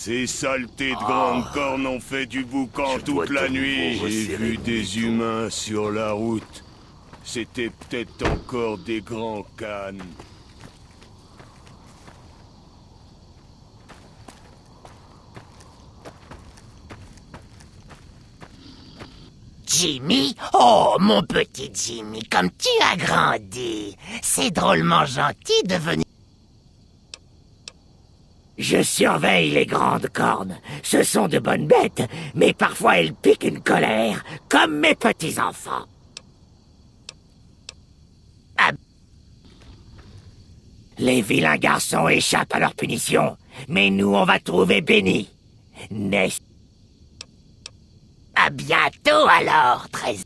Ces saletés de grandes cornes ont fait du boucan toute la nuit. J'ai vu des humains sur la route. C'était peut-être encore des grands cannes. Jimmy? Oh, mon petit Jimmy, comme tu as grandi. C'est drôlement gentil de venir... Je surveille les grandes cornes. Ce sont de bonnes bêtes, mais parfois elles piquent une colère, comme mes petits-enfants. Ah. Les vilains garçons échappent à leur punition, mais nous on va trouver béni. N'est-ce... À bientôt alors, Trésor.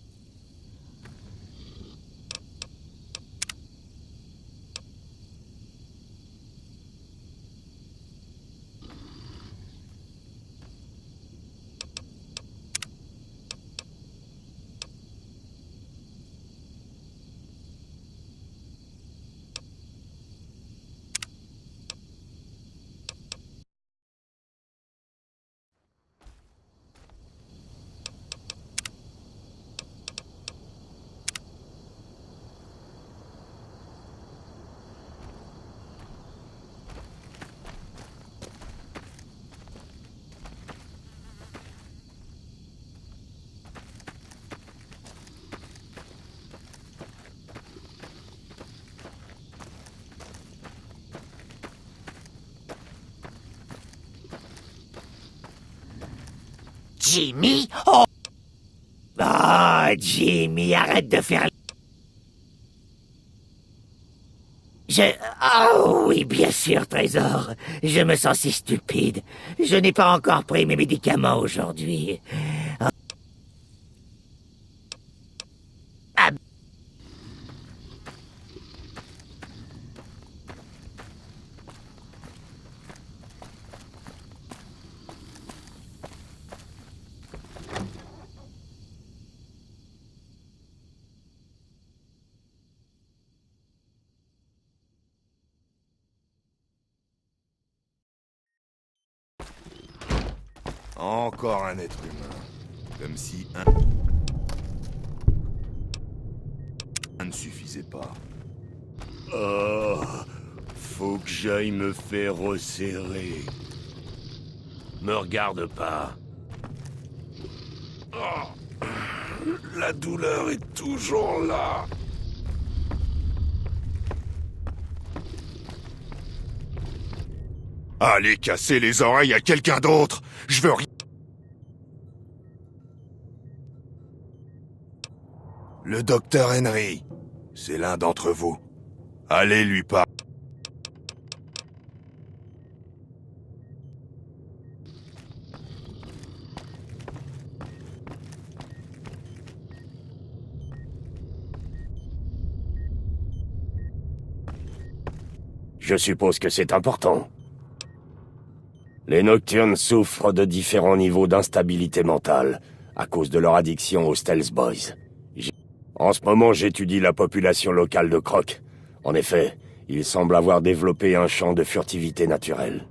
Jimmy? Oh! Ah, Jimmy, arrête de faire... Oh oui, bien sûr, Trésor. Je me sens si stupide. Je n'ai pas encore pris mes médicaments aujourd'hui. Ah. Encore un être humain. Comme si un ne suffisait pas. Oh, faut que j'aille me faire resserrer. Me regarde pas. Oh, la douleur est toujours là. Allez casser les oreilles à quelqu'un d'autre. Je veux rien. Le docteur Henry, c'est l'un d'entre vous. Allez lui parler. Je suppose que c'est important. Les Nocturnes souffrent de différents niveaux d'instabilité mentale, à cause de leur addiction aux Stealth Boys. En ce moment, j'étudie la population locale de Croc. En effet, ils semblent avoir développé un champ de furtivité naturelle.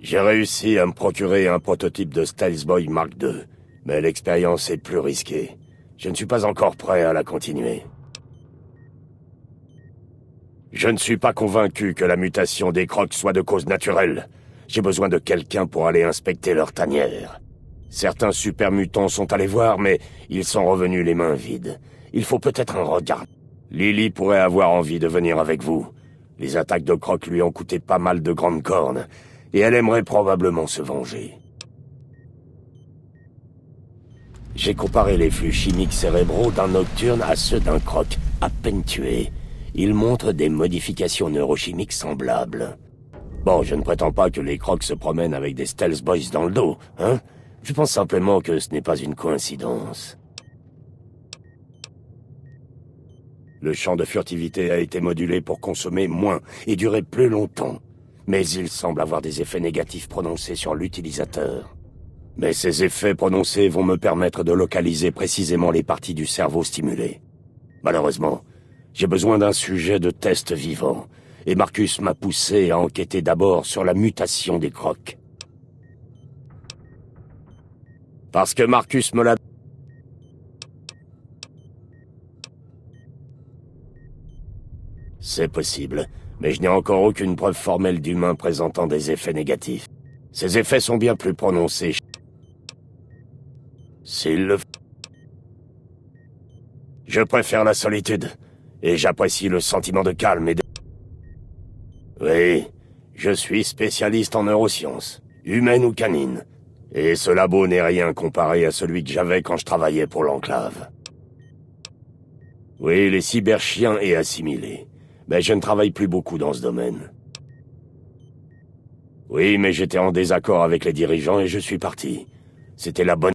J'ai réussi à me procurer un prototype de Stealth Boy Mark II, mais l'expérience est plus risquée. Je ne suis pas encore prêt à la continuer. Je ne suis pas convaincu que la mutation des Crocs soit de cause naturelle. J'ai besoin de quelqu'un pour aller inspecter leur tanière. Certains super mutants sont allés voir, mais ils sont revenus les mains vides. Il faut peut-être un regard. Lily pourrait avoir envie de venir avec vous. Les attaques de Croc lui ont coûté pas mal de grandes cornes, et elle aimerait probablement se venger. J'ai comparé les flux chimiques cérébraux d'un Nocturne à ceux d'un Croc, à peine tué. Ils montrent des modifications neurochimiques semblables. Bon, je ne prétends pas que les Crocs se promènent avec des Stealth Boys dans le dos, hein? Je pense simplement que ce n'est pas une coïncidence. Le champ de furtivité a été modulé pour consommer moins et durer plus longtemps. Mais il semble avoir des effets négatifs prononcés sur l'utilisateur. Mais ces effets prononcés vont me permettre de localiser précisément les parties du cerveau stimulées. Malheureusement, j'ai besoin d'un sujet de test vivant, et Marcus m'a poussé à enquêter d'abord sur la mutation des Crocs. Parce que Marcus me l'a... C'est possible, mais je n'ai encore aucune preuve formelle d'humains présentant des effets négatifs. Ces effets sont bien plus prononcés. S'il le... Je préfère la solitude, et j'apprécie le sentiment de calme et de... Oui, je suis spécialiste en neurosciences, humaine ou canine. Et ce labo n'est rien comparé à celui que j'avais quand je travaillais pour l'Enclave. Oui, les cyberchiens et assimilés. Mais je ne travaille plus beaucoup dans ce domaine. Oui, mais j'étais en désaccord avec les dirigeants et je suis parti. C'était la bonne...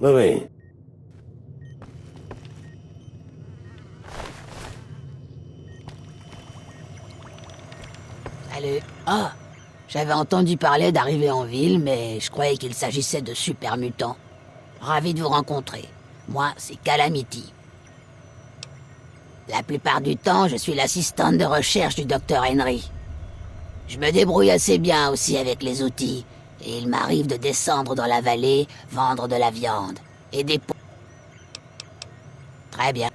Oui, oui. Salut. Ah, j'avais entendu parler d'arriver en ville, mais je croyais qu'il s'agissait de super mutants. Ravi de vous rencontrer. Moi, c'est Calamity. La plupart du temps, je suis l'assistante de recherche du Dr. Henry. Je me débrouille assez bien aussi avec les outils, et il m'arrive de descendre dans la vallée, vendre de la viande, et des pots. Très bien.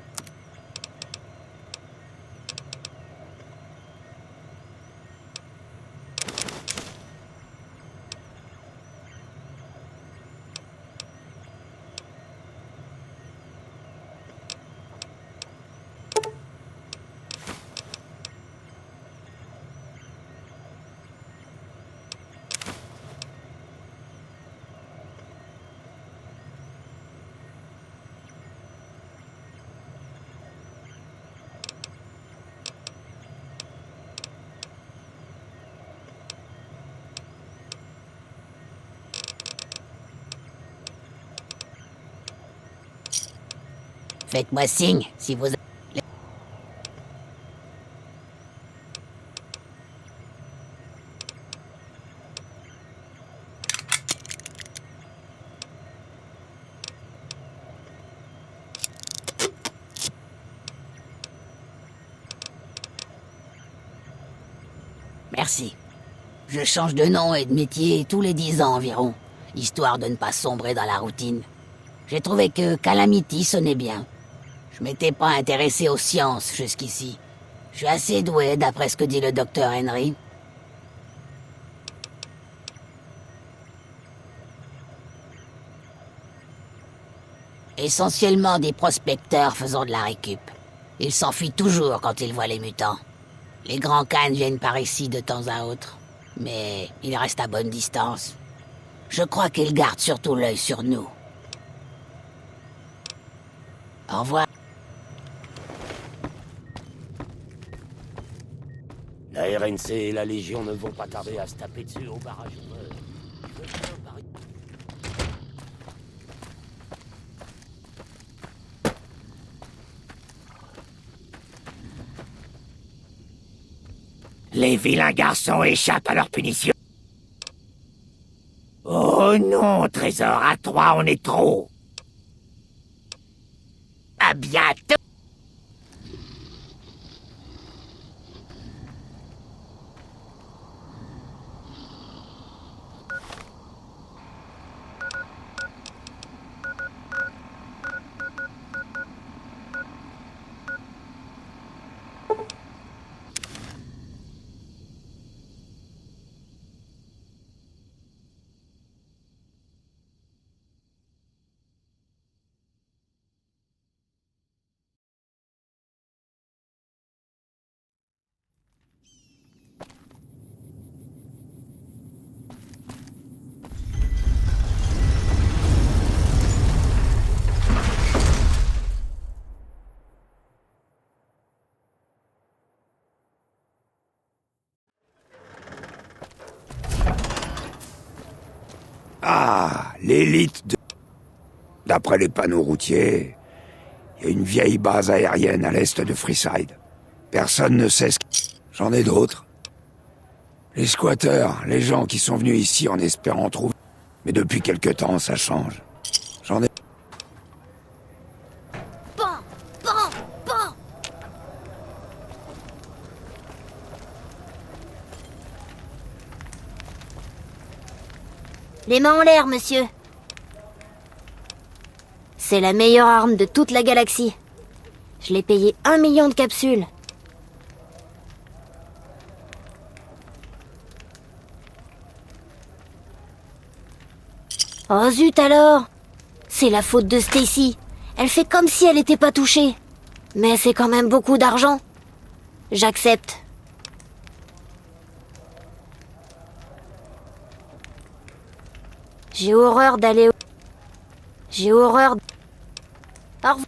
Faites-moi signe si vous... Merci. Je change de nom et de métier tous les 10 ans environ, histoire de ne pas sombrer dans la routine. J'ai trouvé que Calamity sonnait bien. Je m'étais pas intéressé aux sciences jusqu'ici. Je suis assez doué d'après ce que dit le Dr. Henry. Essentiellement des prospecteurs faisant de la récup. Ils s'enfuient toujours quand ils voient les mutants. Les grands cannes viennent par ici de temps à autre, mais ils restent à bonne distance. Je crois qu'ils gardent surtout l'œil sur nous. Au revoir. La RNC et la Légion ne vont pas tarder à se taper dessus au barrage. Les vilains garçons échappent à leur punition. Oh non, Trésor, à 3 on est trop. À bientôt. Ah, l'élite de... D'après les panneaux routiers, il y a une vieille base aérienne à l'est de Freeside. Personne ne sait ce que... J'en ai d'autres. Les squatteurs, les gens qui sont venus ici en espérant trouver... Mais depuis quelque temps, ça change. J'en ai... Pan! Pan! Pan! Les mains en l'air, monsieur. C'est la meilleure arme de toute la galaxie. Je l'ai payé 1 million de capsules. Oh zut alors! C'est la faute de Stacy. Elle fait comme si elle n'était pas touchée. Mais c'est quand même beaucoup d'argent. J'accepte. J'ai horreur d'aller au... J'ai horreur... Au revoir.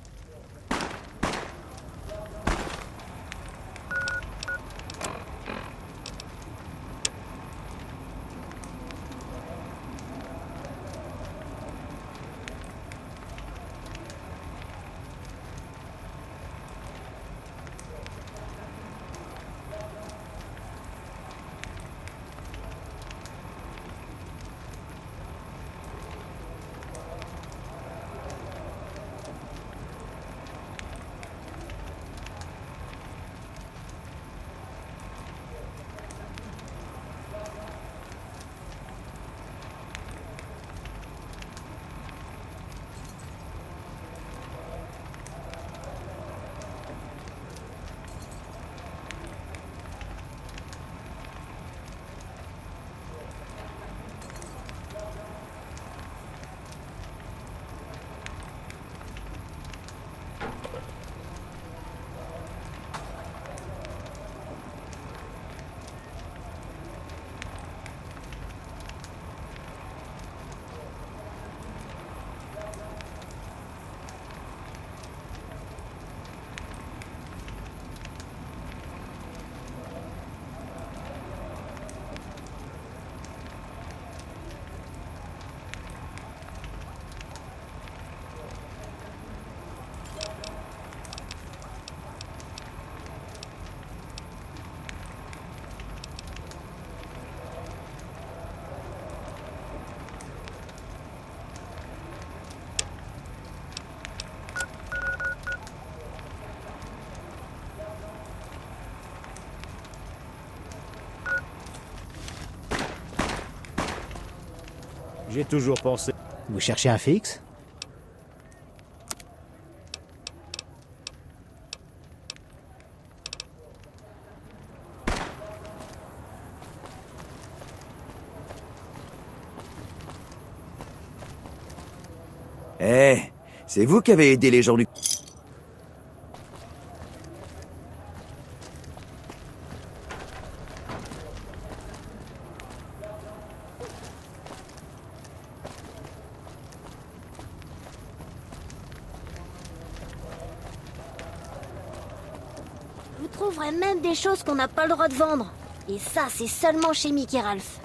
J'ai toujours pensé... Vous cherchez un fixe? Eh, c'est vous qui avez aidé les gens du... Vous trouverez même des choses qu'on n'a pas le droit de vendre. Et ça, c'est seulement chez Mickey Ralph.